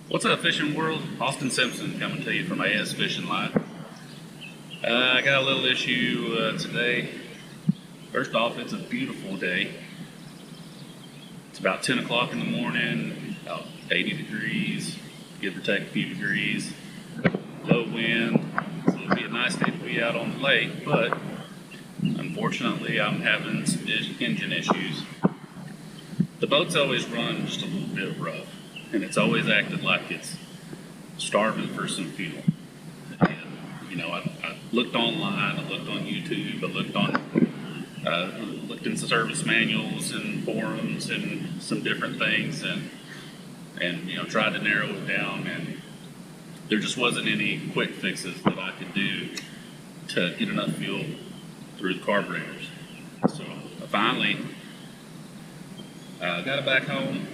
What's up, fishing world? Austin Simpson coming to you from AS Fishing Live. I got a little issue today. First off, it's a beautiful day. It's about 10 o'clock in the morning, about 80 degrees, give or take a few degrees, low wind. So it'll be a nice day to be out on the lake, but unfortunately I'm having some engine issues. The boat's always run just a little bit rough, and it's always acted like it's starving for some fuel. And, I looked online, I looked on YouTube, I looked in service manuals and forums and some different things, and tried to narrow it down. And there just wasn't any quick fixes that I could do to get enough fuel through the carburetors. So I finally got it back home.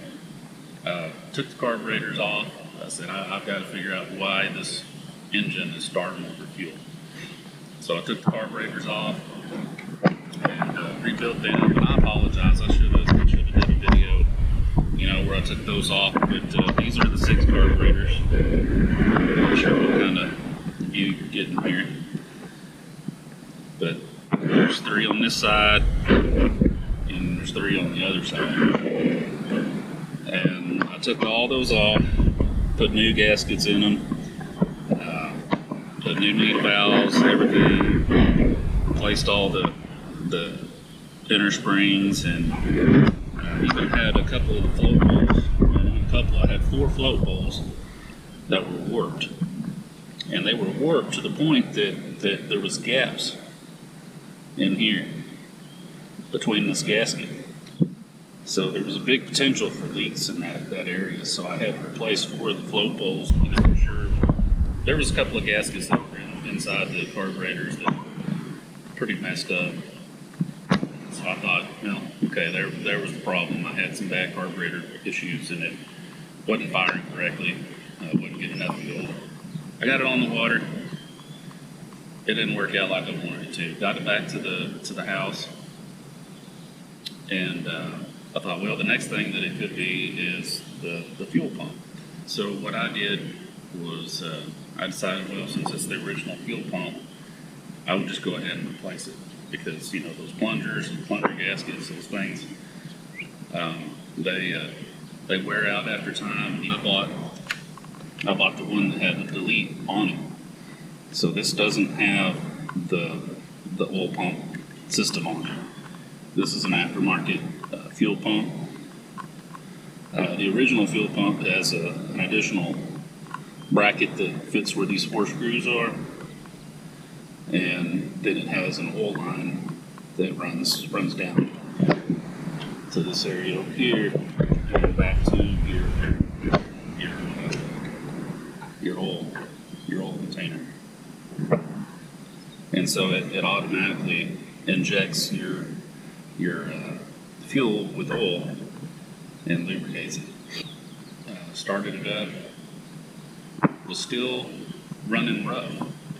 Took the carburetors off. I said, I've got to figure out why this engine is starving for fuel. So I took the carburetors off and rebuilt them. And I apologize. I should have did a video, where I took those off. But these are the 6 carburetors. I'm not sure what kind of view you're getting here. But there's 3 on this side, and there's 3 on the other side. And I took all those off, put new gaskets in them, put new lead valves, everything, replaced all the inner springs, and even had a couple of the float bowls. I had 4 float bowls that were warped. And they were warped to the point that there was gaps in here between this gasket. So there was a big potential for leaks in that area. So I had to replace 4 of the float bowls because for sure there was a couple of gaskets that were inside the carburetors that were pretty messed up. So I thought, okay, there was the problem. I had some bad carburetor issues and it wasn't firing correctly. I wouldn't get enough fuel. I got it on the water. It didn't work out like I wanted it to. Got it back to the house, and I thought, well, the next thing that it could be is the fuel pump. So what I did was I decided, well, since it's the original fuel pump, I would just go ahead and replace it because those plungers and plunger gaskets, those things, they wear out after time. I bought the one that had the delete on it. So this doesn't have the oil pump system on it. This is an aftermarket fuel pump. The original fuel pump has an additional bracket that fits where these 4 screws are, and then it has an oil line that runs down to this area over here and back to your oil container. And so it automatically injects your fuel with oil and lubricates it. Started it up, was still running rough.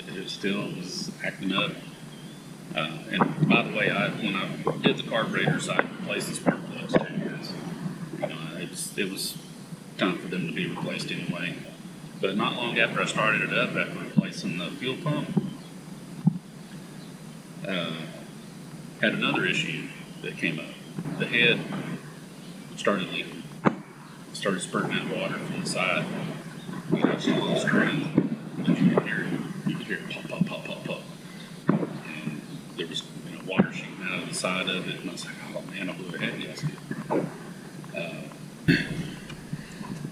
It still was acting up. And by the way, when I did the carburetors, I replaced the spark plugs too, because it was time for them to be replaced anyway. But not long after I started it up, after replacing the fuel pump, had another issue that came up. The head started leaking. Started spurting out water from the side. We touched a little screen, and you could hear it pop, pop, pop, pop, pop. And there was water shooting out of the side of it, and I was like, oh man, I blew a head gasket.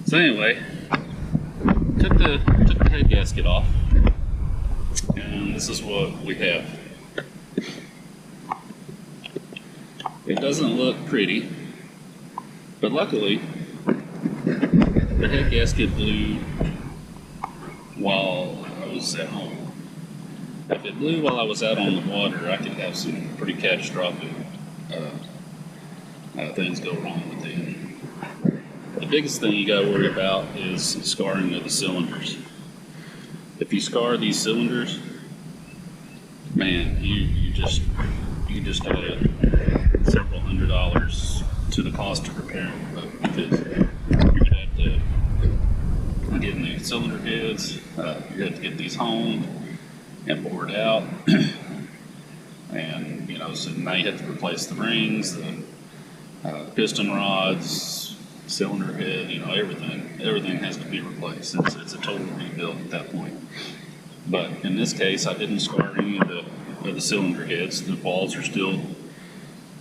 So anyway, took the head gasket off, and this is what we have. It doesn't look pretty, but luckily the head gasket blew while I was at home. If it blew while I was out on the water, I could have some pretty catastrophic things go wrong with it. The biggest thing you got to worry about is scarring of the cylinders. If you scar these cylinders, man, you just add several $100s to the cost of repairing the boat, because you're gonna have to cylinder heads. You have to get these honed and bored out. And, you know, so now you have to replace the rings, the piston rods, cylinder head, you know, everything. Everything has to be replaced. It's a total rebuild at that point. But in this case, I didn't scar any of the cylinder heads. The balls are still,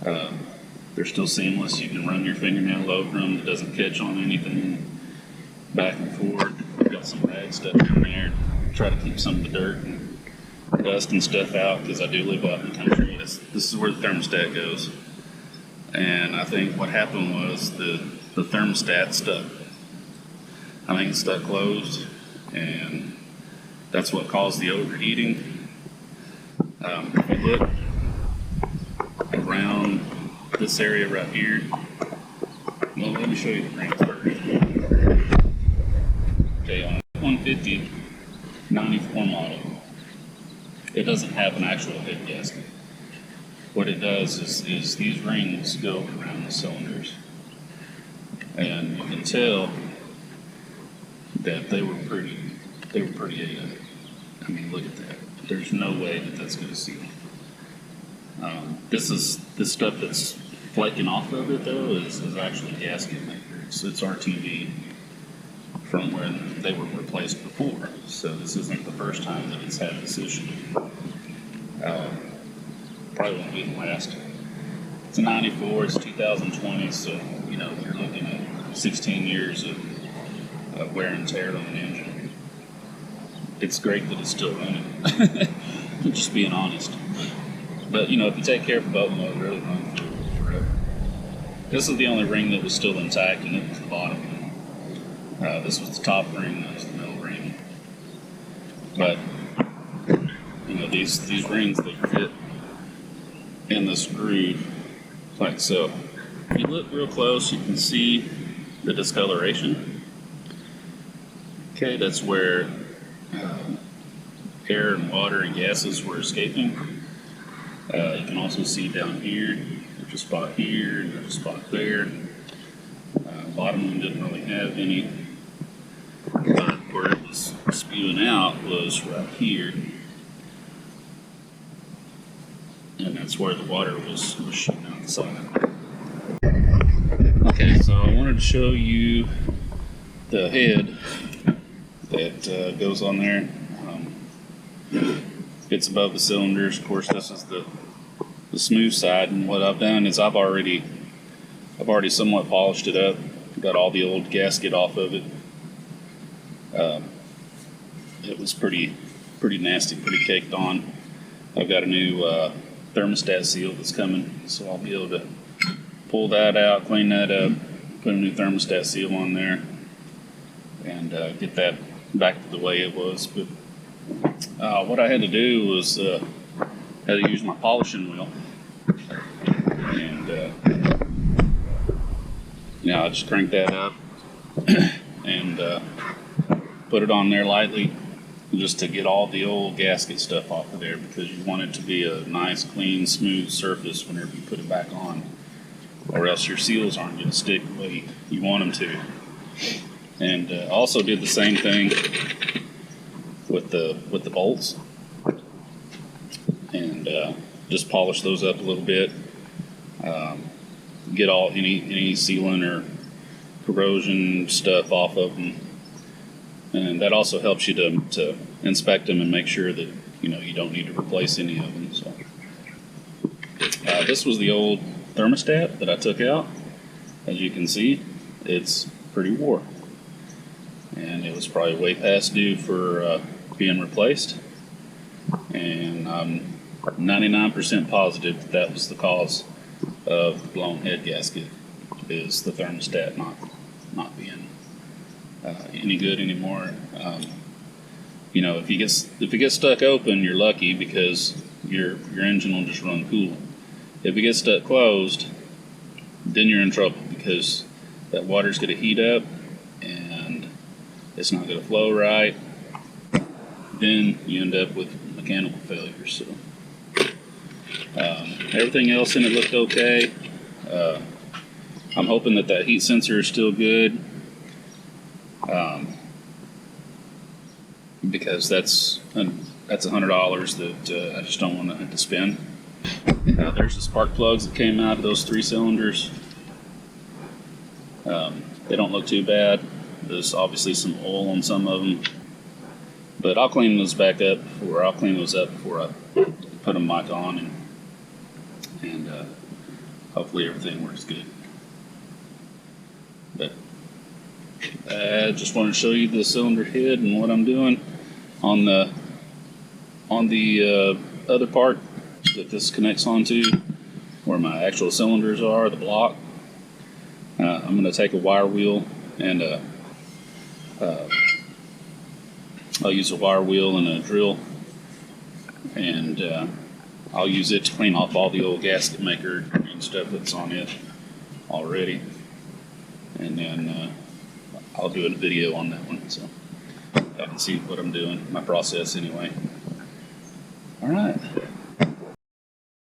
they're still seamless. You can run your fingernail over them. It doesn't catch on anything back and forth. I've got some rag stuff in there. Try to keep some of the dirt and dust and stuff out because I do live out in the country. This is where the thermostat goes. And I think what happened was the thermostat stuck. I think it stuck closed, and that's what caused the overheating. If you look around this area right here, well, let me show you the rings first. Okay, on 150 94 model, it doesn't have an actual head gasket. What it does is these rings go around the cylinders, and you can tell that they were pretty ate up. I mean, look at that. There's no way that that's going to seal. This stuff that's flaking off of it though is actually gasket maker. It's RTV from where they were replaced before. So this isn't the first time that it's had this issue. Probably won't be the last. It's a 94, it's 2020, so you know you're looking at 16 years of wear and tear on an engine. It's great that it's still running. Just being honest. But you know, if you take care of the boat motor, it'll really run forever. This is the only ring that was still intact, and it was the bottom one. This was the top ring, that was the middle ring. But you know, these rings, they fit in this groove like so. If you look real close, you can see the discoloration. Okay, that's where air and water and gases were escaping. You can also see down here, there's a spot here, and there's a spot there. Bottom one didn't really have any, but where it was spewing out was right here. And that's where the water was shooting out the side. Okay, so I wanted to show you the head that goes on there. It's above the cylinders. Of course, this is the smooth side, and what I've done is I've already somewhat polished it up. Got all the old gasket off of it. It was pretty nasty, pretty caked on. I've got a new thermostat seal that's coming, so I'll be able to pull that out, clean that up, put a new thermostat seal on there, and get that back to the way it was. But what I had to do was had to use my polishing wheel, and I just cranked that up and put it on there lightly, just to get all the old gasket stuff off of there, because you want it to be a nice, clean, smooth surface whenever you put it back on, or else your seals aren't going to stick the way you want them to. And also did the same thing with the bolts, and just polish those up a little bit, get all any sealant or corrosion stuff off of them. And that also helps you to inspect them and make sure that you don't need to replace any of them. So this was the old thermostat that I took out. As you can see, it's pretty wore, and it was probably way past due for being replaced. And I'm 99% positive that was the cause of the blown head gasket, is the thermostat not being any good anymore. If it gets stuck open, you're lucky, because your engine will just run cool. If it gets stuck closed, then you're in trouble, because that water's going to heat up and it's not going to flow right. Then you end up with mechanical failure. So everything else in it looked okay. I'm hoping that heat sensor is still good. because that's $100 that I just don't want to have to spend. There's the spark plugs that came out of those 3 cylinders. They don't look too bad. There's obviously some oil on some of them, but I'll clean those back up, or I'll clean those up before I put them back on, and hopefully everything works good. But I just wanted to show you the cylinder head and what I'm doing on the other part that this connects onto, where my actual cylinders are, the block. I'm going to take a wire wheel and I'll use a wire wheel and a drill, and I'll use it to clean off all the old gasket maker and stuff that's on it already, and then I'll do a video on that one so I can see what I'm doing, my process anyway. All right.